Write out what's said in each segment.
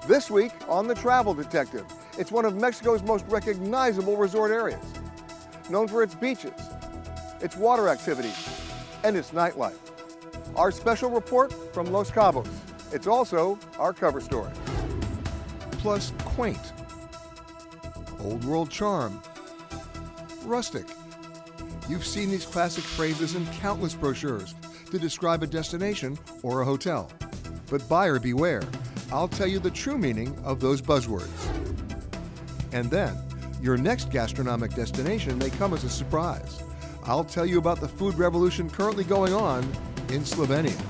This week on The Travel Detective, it's one of Mexico's most recognizable resort areas, known for its beaches, its water activities, and its nightlife. Our special report from Los Cabos. It's also our cover story. Plus quaint, old world charm, rustic. You've seen these classic phrases in countless brochures to describe a destination or a hotel. But buyer beware, I'll tell you the true meaning of those buzzwords. And then, your next gastronomic destination may come as a surprise. I'll tell you about the food revolution currently going on in Slovenia.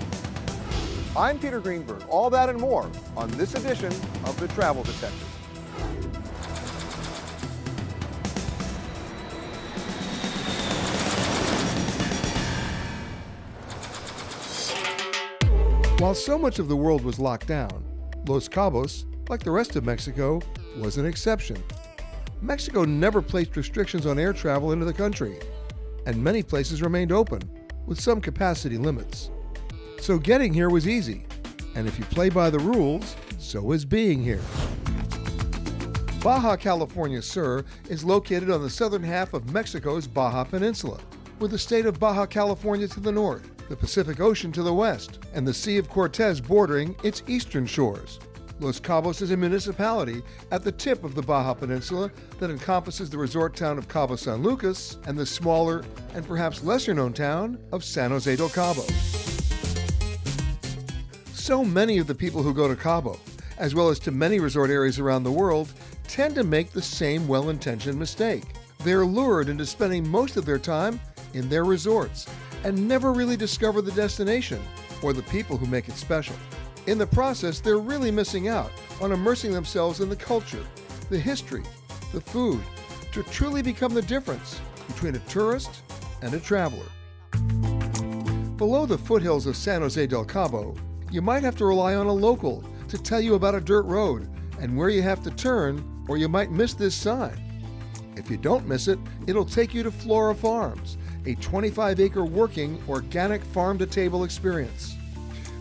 I'm Peter Greenberg. All that and more on this edition of The Travel Detective. While so much of the world was locked down, Los Cabos, like the rest of Mexico, was an exception. Mexico never placed restrictions on air travel into the country, and many places remained open, with some capacity limits. So getting here was easy, and if you play by the rules, so is being here. Baja California Sur is located on the southern half of Mexico's Baja Peninsula, with the state of Baja California to the north, the Pacific Ocean to the west, and the Sea of Cortez bordering its eastern shores. Los Cabos is a municipality at the tip of the Baja Peninsula that encompasses the resort town of Cabo San Lucas and the smaller and perhaps lesser-known town of San Jose del Cabo. So many of the people who go to Cabo, as well as to many resort areas around the world, tend to make the same well-intentioned mistake. They're lured into spending most of their time in their resorts and never really discover the destination or the people who make it special. In the process, they're really missing out on immersing themselves in the culture, the history, the food, to truly become the difference between a tourist and a traveler. Below the foothills of San Jose del Cabo, you might have to rely on a local to tell you about a dirt road and where you have to turn, or you might miss this sign. If you don't miss it, it'll take you to Flora Farms, a 25-acre working organic farm-to-table experience.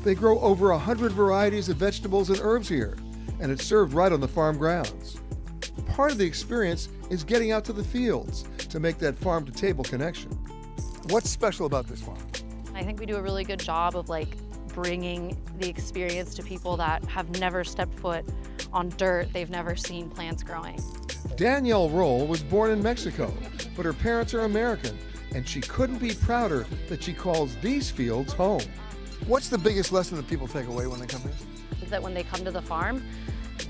They grow over 100 varieties of vegetables and herbs here, and it's served right on the farm grounds. Part of the experience is getting out to the fields to make that farm-to-table connection. What's special about this farm? I think we do a really good job of bringing the experience to people that have never stepped foot on dirt. They've never seen plants growing. Danielle Roll was born in Mexico, but her parents are American, and she couldn't be prouder that she calls these fields home. What's the biggest lesson that people take away when they come here? Is that when they come to the farm,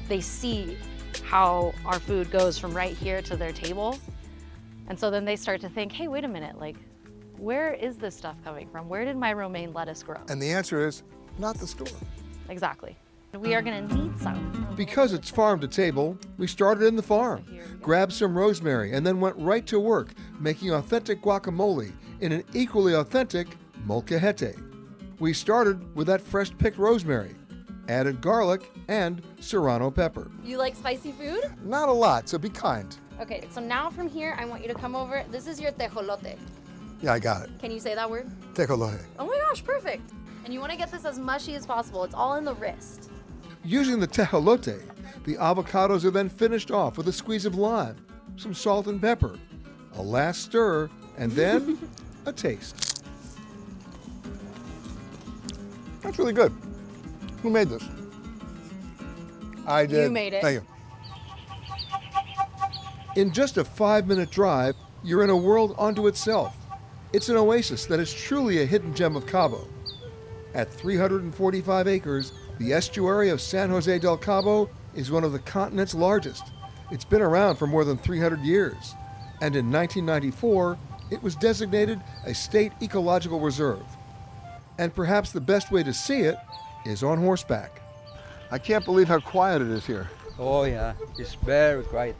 they see how our food goes from right here to their table. And so then they start to think, hey, wait a minute, where is this stuff coming from? Where did my romaine lettuce grow? And the answer is, not the store. Exactly. We are gonna need some. Because it's farm to table, we started in the farm, grabbed some rosemary, and then went right to work making authentic guacamole in an equally authentic molcajete. We started with that fresh picked rosemary, added garlic and serrano pepper. You like spicy food? Not a lot, so be kind. Okay, so now from here, I want you to come over. This is your tejolote. Yeah, I got it. Can you say that word? Tejolote. Oh my gosh, perfect. And you want to get this as mushy as possible. It's all in the wrist. Using the tejolote, the avocados are then finished off with a squeeze of lime, some salt and pepper, a last stir, and then a taste. That's really good. Who made this? I did. You made it. Thank you. In just a 5-minute drive, you're in a world unto itself. It's an oasis that is truly a hidden gem of Cabo. At 345 acres, the estuary of San Jose del Cabo is one of the continent's largest. It's been around for more than 300 years, and in 1994, it was designated a state ecological reserve. And perhaps the best way to see it is on horseback. I can't believe how quiet it is here. Oh yeah, it's very quiet.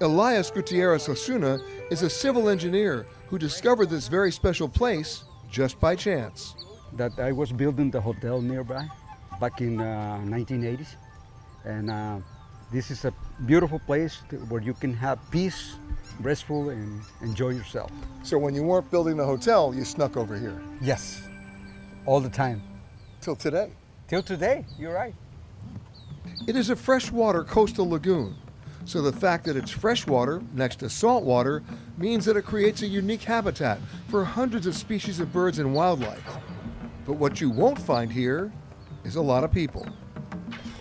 Elias Gutierrez Osuna is a civil engineer who discovered this very special place just by chance. That I was building the hotel nearby back in 1980s, and this is a beautiful place where you can have peace, restful, and enjoy yourself. So when you weren't building the hotel, you snuck over here? Yes, all the time. Till today? Till today, you're right. It is a freshwater coastal lagoon, so the fact that it's freshwater next to saltwater means that it creates a unique habitat for hundreds of species of birds and wildlife. But what you won't find here is a lot of people.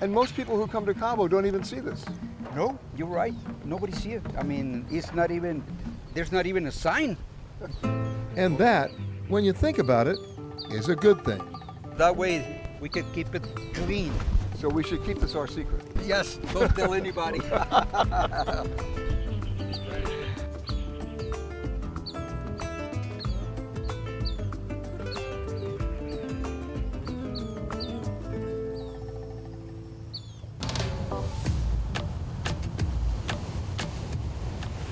And most people who come to Cabo don't even see this. No, you're right. Nobody see it. I mean, there's not even a sign. And that, when you think about it, is a good thing. That way we can keep it clean. So we should keep this our secret. Yes, don't tell anybody.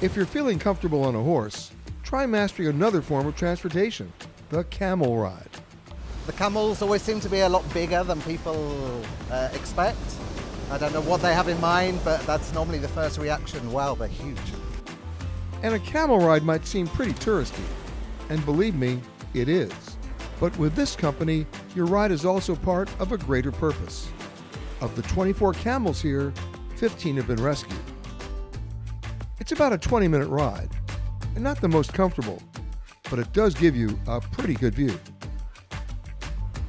If you're feeling comfortable on a horse, try mastering another form of transportation, the camel ride. The camels always seem to be a lot bigger than people expect. I don't know what they have in mind, but that's normally the first reaction. Wow, they're huge. And a camel ride might seem pretty touristy, and believe me, it is. But with this company, your ride is also part of a greater purpose. Of the 24 camels here, 15 have been rescued. It's about a 20-minute ride, and not the most comfortable, but it does give you a pretty good view.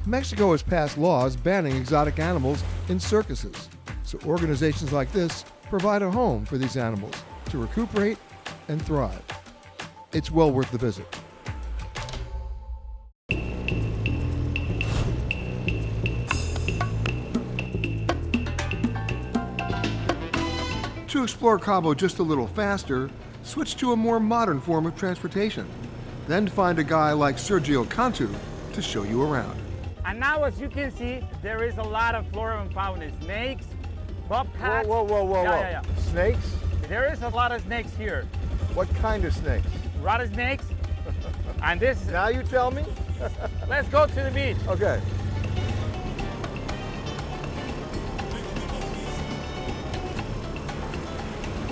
Mexico has passed laws banning exotic animals in circuses, so organizations like this provide a home for these animals to recuperate and thrive. It's well worth the visit. To explore Cabo just a little faster, switch to a more modern form of transportation. Then find a guy like Sergio Cantu to show you around. And now, as you can see, there is a lot of flora and fauna. Snakes, bobcats. Whoa. Yeah. Snakes? There is a lot of snakes here. What kind of snakes? Rattlesnakes. And this is... Now you tell me? Let's go to the beach. Okay.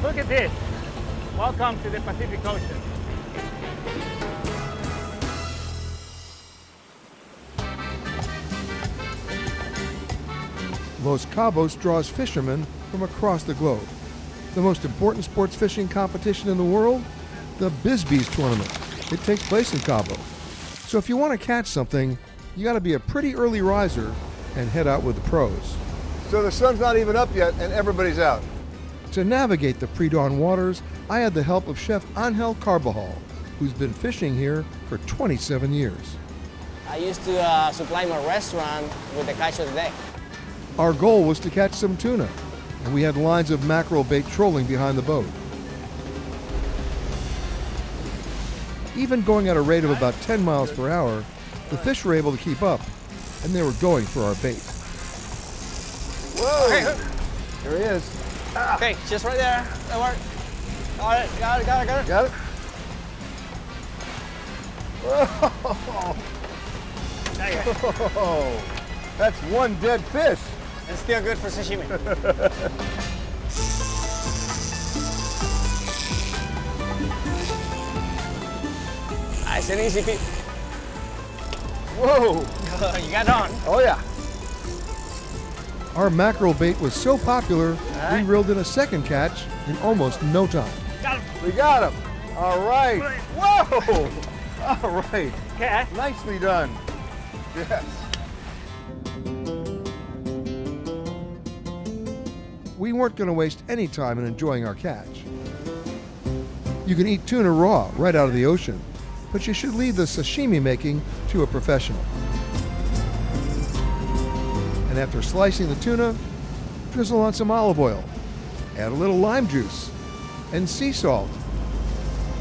Look at this. Welcome to the Pacific Ocean. Los Cabos draws fishermen from across the globe. The most important sports fishing competition in the world, the Bisbees tournament. It takes place in Cabo. So if you want to catch something, you got to be a pretty early riser and head out with the pros. So the sun's not even up yet and everybody's out. To navigate the pre-dawn waters, I had the help of Chef Angel Carbajal, who's been fishing here for 27 years. I used to supply my restaurant with the catch of the day. Our goal was to catch some tuna, and we had lines of mackerel bait trolling behind the boat. Even going at a rate of about 10 miles per hour, the fish were able to keep up, and they were going for our bait. Whoa! Okay. There he is. Okay, just right there. That work. Got it. Got it? Whoa! There you go. Whoa. That's one dead fish. It's still good for sashimi. It's an easy piece. Whoa! You got on. Oh yeah. Our mackerel bait was so popular, we reeled in a second catch in almost no time. Got him. We got him. All right. Whoa! All right. Okay. Nicely done. Yes. We weren't going to waste any time in enjoying our catch. You can eat tuna raw right out of the ocean, but you should leave the sashimi making to a professional. And after slicing the tuna, drizzle on some olive oil, add a little lime juice, and sea salt.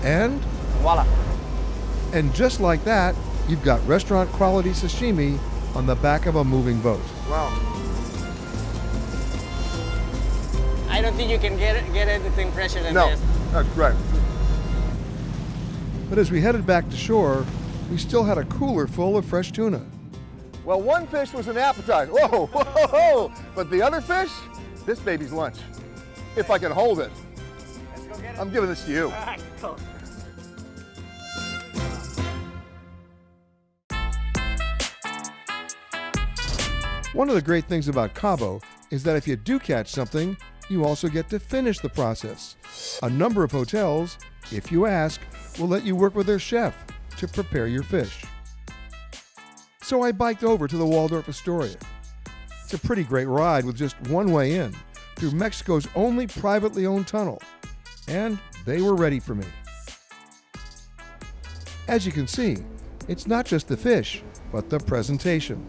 And Voila. And just like that, you've got restaurant quality sashimi on the back of a moving boat. Wow. I don't think you can get anything fresher than No, this. that's right. But as we headed back to shore, we still had a cooler full of fresh tuna. Well, one fish was an appetizer. Whoa, whoa, whoa. But the other fish, this baby's lunch. If I can hold it. Let's go get it. I'm giving this to you. All right, cool. One of the great things about Cabo is that if you do catch something, you also get to finish the process. A number of hotels, if you ask, will let you work with their chef to prepare your fish. So I biked over to the Waldorf Astoria. It's a pretty great ride with just one way in, through Mexico's only privately owned tunnel. And they were ready for me. As you can see, it's not just the fish, but the presentation.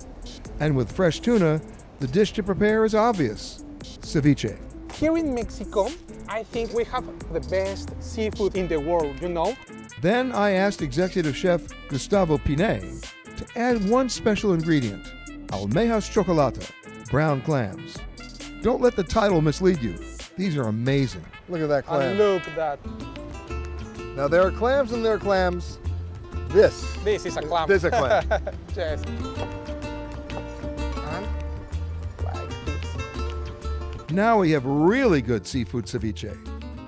And with fresh tuna, the dish to prepare is obvious: ceviche. Here in Mexico, I think we have the best seafood in the world, you know? Then I asked executive chef Gustavo Pinet to add one special ingredient: almejas chocolate, brown clams. Don't let the title mislead you. These are amazing. Look at that clam. And look at that. Now there are clams and there are clams. This is a clam. is a clam. Yes. And like this. Now we have really good seafood ceviche.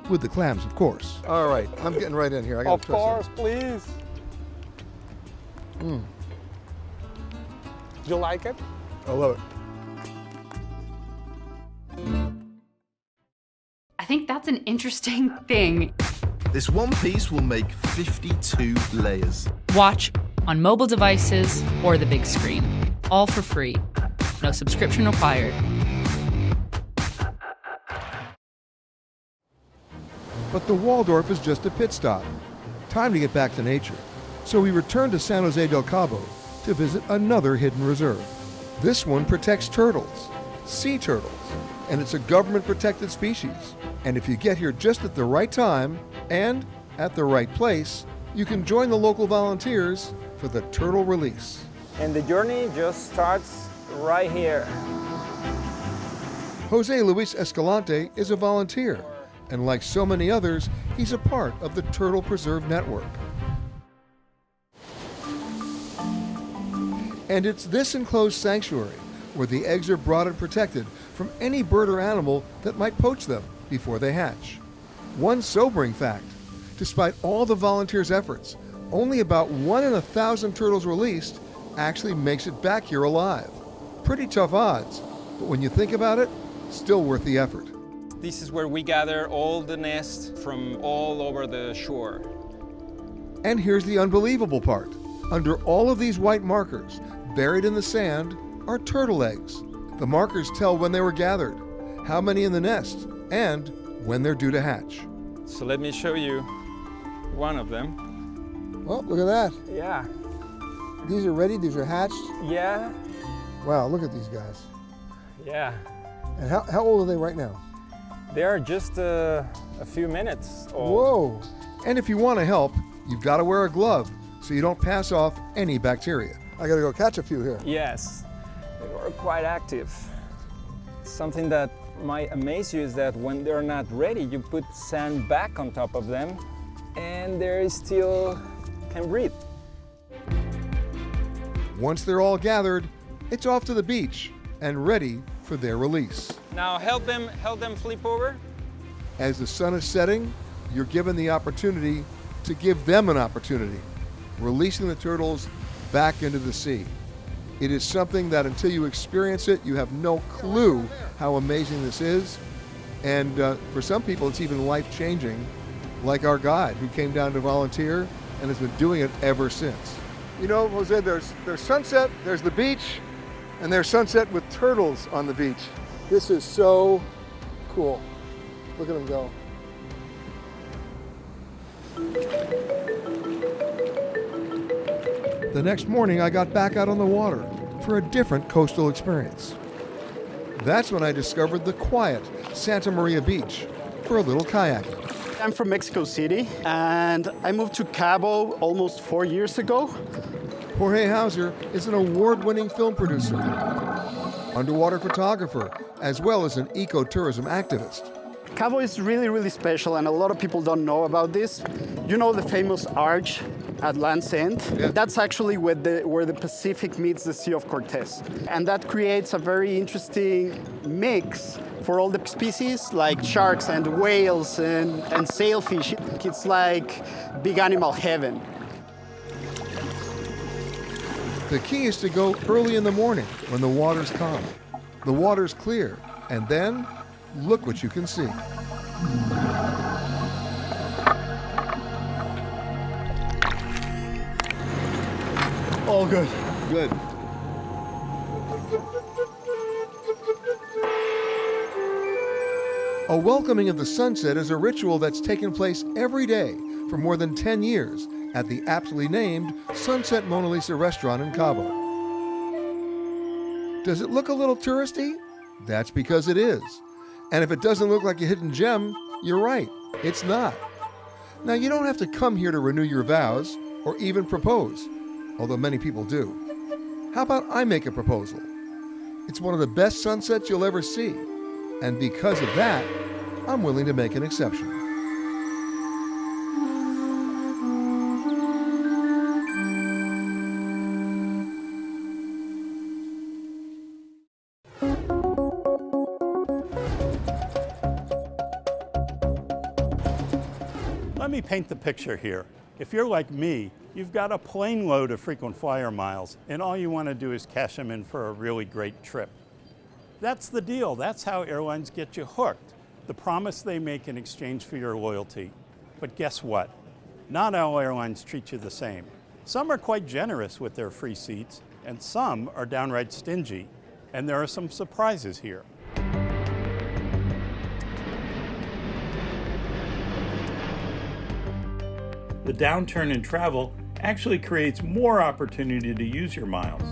With the clams, of course. All right, I'm getting right in here. I Of course, please. You like it? I love it. I think that's an interesting thing. This one piece will make 52 layers. Watch on mobile devices or the big screen. All for free. No subscription required. But the Waldorf is just a pit stop. Time to get back to nature. So we return to San Jose del Cabo to visit another hidden reserve. This one protects turtles, sea turtles, and it's a government-protected species. And if you get here just at the right time and at the right place, you can join the local volunteers for the turtle release. And the journey just starts right here. Jose Luis Escalante is a volunteer, and like so many others, he's a part of the Turtle Preserve Network. And it's this enclosed sanctuary where the eggs are brought and protected from any bird or animal that might poach them before they hatch. One sobering fact: despite all the volunteers' efforts, only about 1 in 1,000 turtles released actually makes it back here alive. Pretty tough odds, but when you think about it, still worth the effort. This is where we gather all the nests from all over the shore. And here's the unbelievable part. Under all of these white markers, buried in the sand, are turtle eggs. The markers tell when they were gathered, how many in the nest, and when they're due to hatch. So let me show you one of them. Well, look at that. Yeah. These are ready, these are hatched. Yeah. Wow, look at these guys. Yeah. And how old are they right now? They are just a few minutes old. Whoa. And if you want to help, you've got to wear a glove so you don't pass off any bacteria. I got to go catch a few here. Yes, they were quite active. Something that might amaze you is that when they're not ready, you put sand back on top of them and they still can breathe. Once they're all gathered, it's off to the beach and ready for their release. Now help them flip over. As the sun is setting, you're given the opportunity to give them an opportunity, releasing the turtles back into the sea. It is something that until you experience it, you have no clue how amazing this is. And for some people, it's even life-changing, like our guide who came down to volunteer and has been doing it ever since. You know, Jose, there's sunset, there's the beach, and there's sunset with turtles on the beach. This is so cool. Look at them go. The next morning, I got back out on the water for a different coastal experience. That's when I discovered the quiet Santa Maria Beach for a little kayaking. I'm from Mexico City, and I moved to Cabo almost 4 years ago. Jorge Hauser is an award-winning film producer, underwater photographer, as well as an ecotourism activist. Cabo is really, really special, and a lot of people don't know about this. You know the famous arch at Land's End? Yeah. That's actually where the Pacific meets the Sea of Cortez. And that creates a very interesting mix for all the species, like sharks and whales and sailfish. It's like big animal heaven. The key is to go early in the morning when the water's calm. The water's clear, And then, look what you can see. All good. Good. A welcoming of the sunset is a ritual that's taken place every day for more than 10 years at the aptly named Sunset Mona Lisa restaurant in Cabo. Does it look a little touristy? That's because it is. And if it doesn't look like a hidden gem, you're right, it's not. Now, you don't have to come here to renew your vows or even propose, although many people do. How about I make a proposal? It's one of the best sunsets you'll ever see. And because of that, I'm willing to make an exception. Let me paint the picture here. If you're like me, you've got a plane load of frequent flyer miles, and all you want to do is cash them in for a really great trip. That's the deal. That's how airlines get you hooked. The promise they make in exchange for your loyalty. But guess what? Not all airlines treat you the same. Some are quite generous with their free seats, and some are downright stingy. And there are some surprises here. The downturn in travel actually creates more opportunity to use your miles.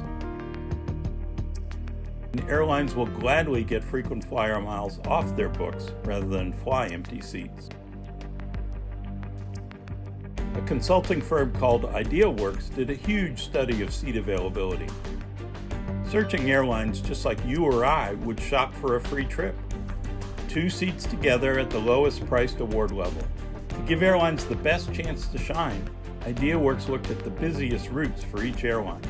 Airlines will gladly get frequent flyer miles off their books rather than fly empty seats. A consulting firm called IdeaWorks did a huge study of seat availability. Searching airlines just like you or I would shop for a free trip. 2 seats together at the lowest priced award level. To give airlines the best chance to shine, IdeaWorks looked at the busiest routes for each airline.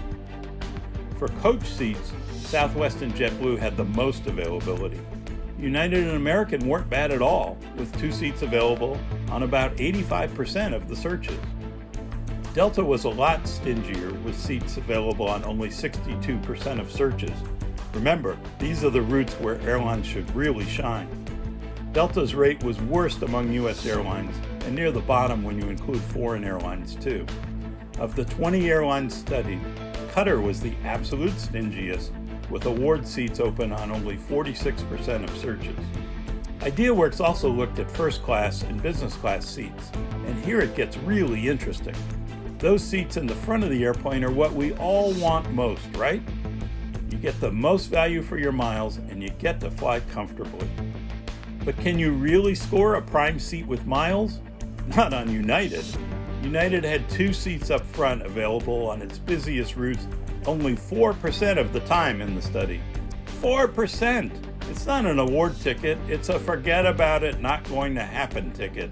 For coach seats, Southwest and JetBlue had the most availability. United and American weren't bad at all, with 2 seats available on about 85% of the searches. Delta was a lot stingier, with seats available on only 62% of searches. Remember, these are the routes where airlines should really shine. Delta's rate was worst among U.S. airlines, and near the bottom when you include foreign airlines too. Of the 20 airlines studied, Qatar was the absolute stingiest, with award seats open on only 46% of searches. IdeaWorks also looked at first class and business class seats, and here it gets really interesting. Those seats in the front of the airplane are what we all want most, right? You get the most value for your miles, and you get to fly comfortably. But can you really score a prime seat with miles? Not on United. United had 2 seats up front available on its busiest routes only 4% of the time in the study. 4%! It's not an award ticket, it's a forget about it, not going to happen ticket.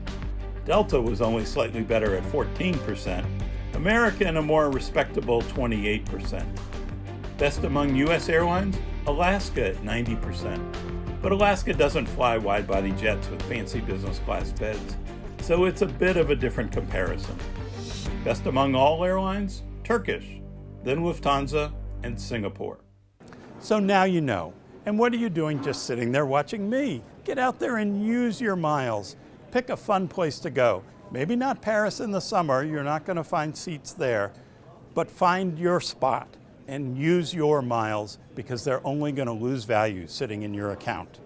Delta was only slightly better at 14%, American a more respectable 28%. Best among US airlines, Alaska at 90%. But Alaska doesn't fly wide-body jets with fancy business class beds, so it's a bit of a different comparison. Best among all airlines, Turkish, then Lufthansa, and Singapore. So now you know. And what are you doing just sitting there watching me? Get out there and use your miles. Pick a fun place to go. Maybe not Paris in the summer, you're not going to find seats there, but find your spot and use your miles because they're only going to lose value sitting in your account.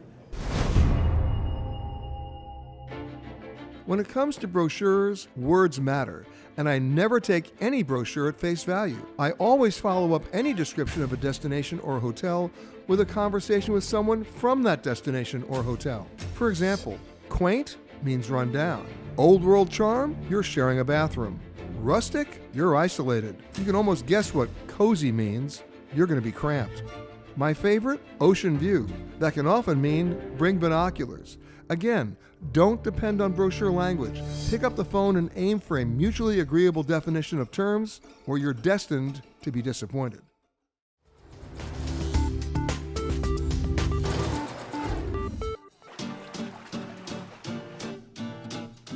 When it comes to brochures, words matter, and I never take any brochure at face value. I always follow up any description of a destination or hotel with a conversation with someone from that destination or hotel. For example, quaint means run down. Old world charm, you're sharing a bathroom. Rustic, you're isolated. You can almost guess what cozy means. You're going to be cramped. My favorite, ocean view. That can often mean bring binoculars. Again, don't depend on brochure language. Pick up the phone and aim for a mutually agreeable definition of terms, or you're destined to be disappointed.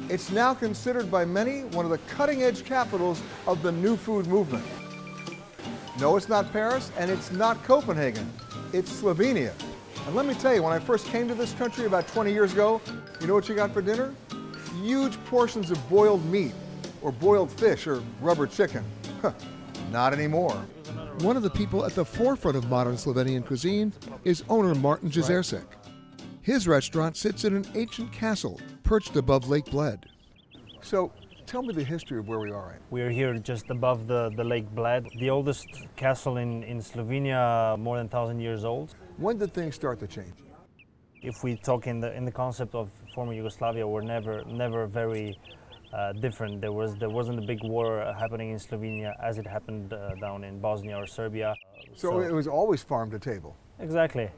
It's now considered by many one of the cutting-edge capitals of the new food movement. No, it's not Paris, and it's not Copenhagen. It's Slovenia. And let me tell you, when I first came to this country about 20 years ago, you know what you got for dinner? Huge portions of boiled meat, or boiled fish, or rubber chicken. Not anymore. One of the people at the forefront of modern Slovenian cuisine is owner Martin Jezercik. His restaurant sits in an ancient castle perched above Lake Bled. So, tell me the history of where we are at. We are here just above the Lake Bled, the oldest castle in Slovenia, more than 1,000 years old. When did things start to change? If we talk in the concept of former Yugoslavia, we're never very different. There wasn't a big war happening in Slovenia as it happened down in Bosnia or Serbia. So it was always farm to table. Exactly.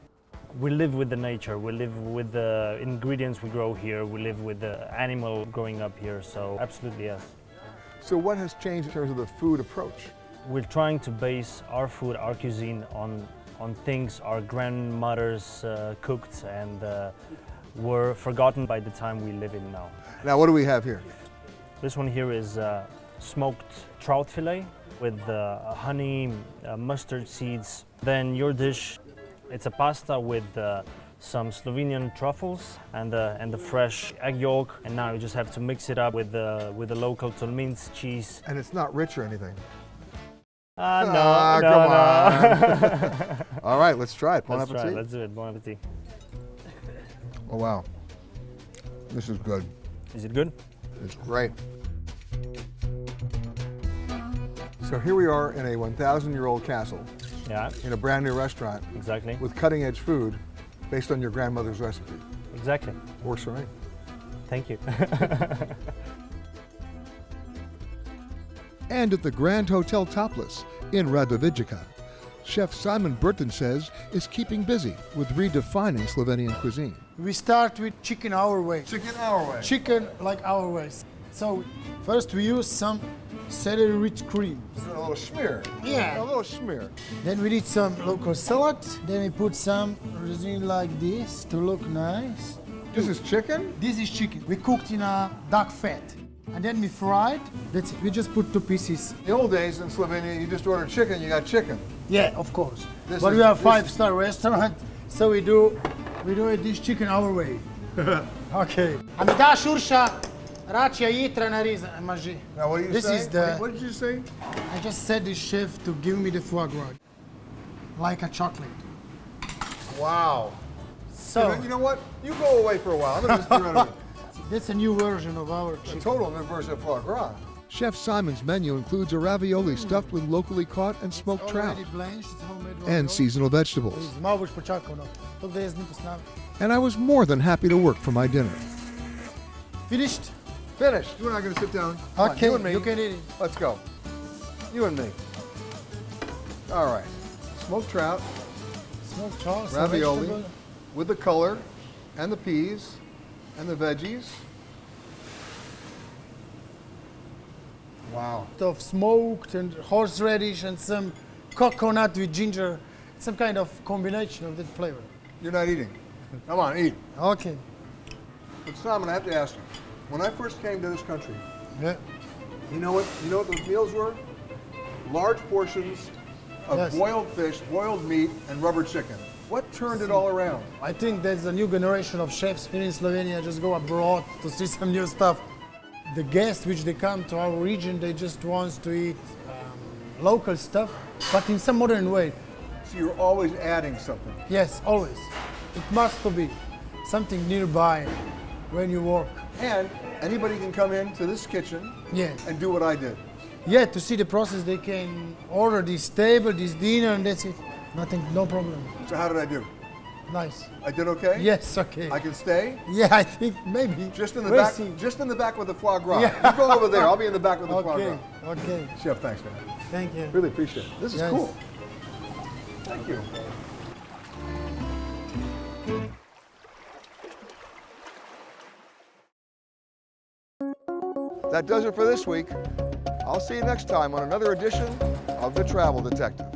We live with the nature, we live with the ingredients we grow here, we live with the animal growing up here, so absolutely yes. So what has changed in terms of the food approach? We're trying to base our food, our cuisine on things our grandmothers cooked and were forgotten by the time we live in now. Now what do we have here? This one here is smoked trout fillet with honey, mustard seeds. Then your dish, it's a pasta with some Slovenian truffles and the fresh egg yolk. And now you just have to mix it up with the local Tolmin's cheese. And it's not rich or anything? No. Come on. All right, let's try it. Bon Let's appetit. try it. Let's do it. Bon appetit. Oh, wow. This is good. Is it good? It's great. So here we are in a 1,000-year-old castle. Yeah. In a brand new restaurant. Exactly. With cutting-edge food based on your grandmother's recipe. Exactly. Works for me. Thank you. And at the Grand Hotel Topless in Radovidjica, Chef Simon Burton says is keeping busy with redefining Slovenian cuisine. We start with chicken our way. Chicken our way. Chicken like our way. So first we use some celery-rich cream. A little smear. Yeah. A little smear. Then we need some local salad. Then we put some resin like this to look nice. This is chicken? This is chicken. We cooked in a duck fat. And then we fried. That's it. We just put 2 pieces. In the old days in Slovenia, you just ordered chicken, you got chicken. Yeah, of course. But we are a 5-star restaurant, so we do this chicken our way. Okay. A mi daš Urša račja jitra narezana, maži. Now what do you This say? is the. What did you say? I just said the chef to give me the foie gras, like a chocolate. Wow. So you know what? You go away for a while. I'm gonna just be right over. That's a new version of our chicken. A total new version of foie gras. Chef Simon's menu includes a ravioli stuffed with locally caught and smoked trout and seasonal vegetables. And I was more than happy to work for my dinner. Finished? Finished. You and I are going to sit down. Okay, you and me. you can eat it. Let's go. You and me. All right. Smoked trout. Smoked trout. Ravioli with the color and the peas and the veggies. Wow. Of smoked and horseradish and some coconut with ginger. Some kind of combination of that flavor. You're not eating. Come on, eat. Okay. But Simon, I have to ask you, when I first came to this country, yeah. You know what those meals were? Large portions of boiled fish, boiled meat, and rubber chicken. What turned it all around? I think there's a new generation of chefs here in Slovenia just go abroad to see some new stuff. The guests which they come to our region, they just want to eat local stuff, but in some modern way. So you're always adding something? Yes, always. It must be something nearby when you work. And anybody can come into this kitchen and do what I did. Yeah, to see the process, they can order this table, this dinner, and that's it. Nothing, no problem. So how did I do? Nice. I did okay? Yes, okay. I can stay? Yeah, I think maybe. Just in the back. Just in the back with the foie gras. Yeah. You go over there. I'll be in the back with the foie gras. Okay. Chef, thanks, man. Thank you. Really appreciate it. This is cool. Thank you. That does it for this week. I'll see you next time on another edition of The Travel Detective.